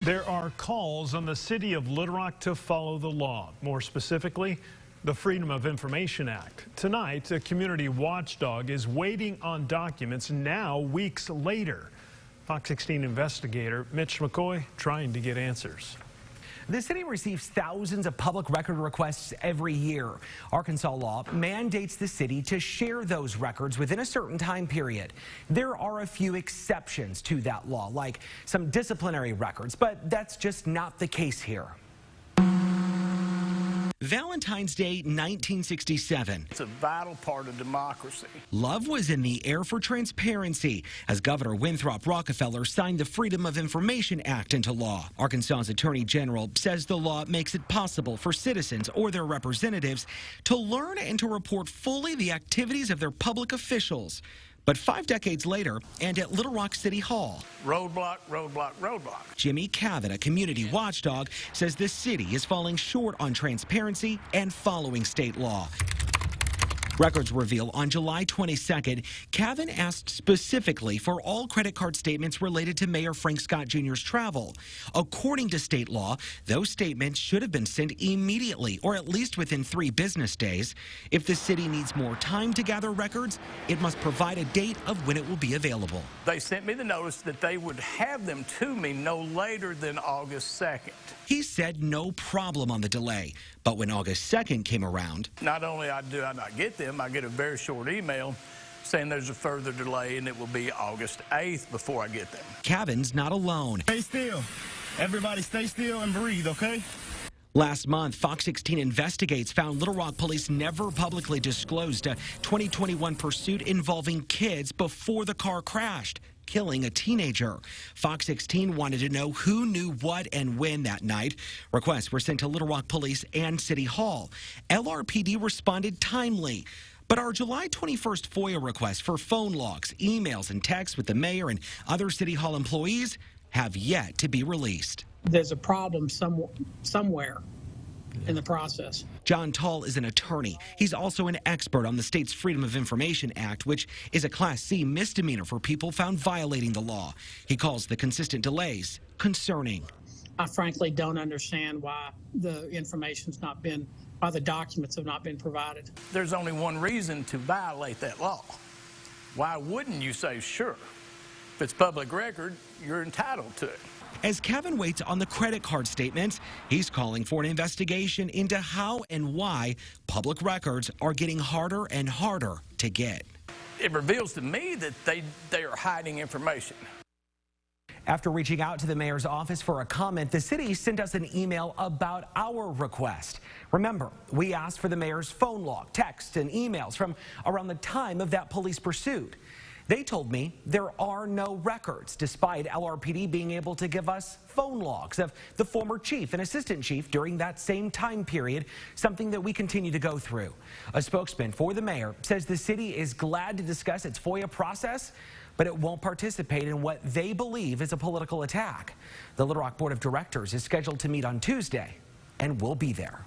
There are calls on the city of Little Rock to follow the law. More specifically, the Freedom of Information Act. Tonight, a community watchdog is waiting on documents now weeks later. Fox 16 investigator Mitch McCoy trying to get answers. The city receives thousands of public record requests every year. Arkansas law mandates the city to share those records within a certain time period. There are a few exceptions to that law, like some disciplinary records, but that's just not the case here. Valentine's Day, 1967. It's a vital part of democracy. Love was in the air for transparency as Governor Winthrop Rockefeller signed the Freedom of Information Act into law. Arkansas's Attorney General says the law makes it possible for citizens or their representatives to learn and to report fully the activities of their public officials. But 5 decades later, and at Little Rock City Hall, Roadblock, roadblock, roadblock. Jimmy Cavett, a community watchdog, says the city is falling short on transparency and following state law. Records reveal on July 22nd, Cavett asked specifically for all credit card statements related to Mayor Frank Scott Jr.'s travel. According to state law, those statements should have been sent immediately or at least within 3 business days. If the city needs more time to gather records, it must provide a date of when it will be available. They sent me the notice that they would have them to me no later than August 2nd. He said no problem on the delay, but when August 2nd came around, not only do I not get them, I get a very short email saying there's a further delay and it will be August 8th before I get them. Cavett's not alone. Stay still. Everybody stay still and breathe, okay? Last month, Fox 16 Investigates found Little Rock police never publicly disclosed a 2021 pursuit involving kids before the car crashed, killing a teenager. Fox 16 wanted to know who knew what and when that night. Requests were sent to Little Rock Police and City Hall. LRPD responded timely. But our July 21st FOIA request for phone logs, emails, and texts with the mayor and other City Hall employees have yet to be released. There's a problem somewhere in the process. John Tall is an attorney. He's also an expert on the state's Freedom of Information Act, which is a Class C misdemeanor for people found violating the law. He calls the consistent delays concerning. I frankly don't understand why the why the documents have not been provided. There's only one reason to violate that law. Why wouldn't you say, sure, if it's public record, you're entitled to it? As Kevin waits on the credit card statements, he's calling for an investigation into how and why public records are getting harder and harder to get. It reveals to me that they are hiding information. After reaching out to the mayor's office for a comment, the city sent us an email about our request. Remember, we asked for the mayor's phone log, texts, and emails from around the time of that police pursuit. They told me there are no records, despite LRPD being able to give us phone logs of the former chief and assistant chief during that same time period, something that we continue to go through. A spokesman for the mayor says the city is glad to discuss its FOIA process, but it won't participate in what they believe is a political attack. The Little Rock Board of Directors is scheduled to meet on Tuesday, and we'll be there.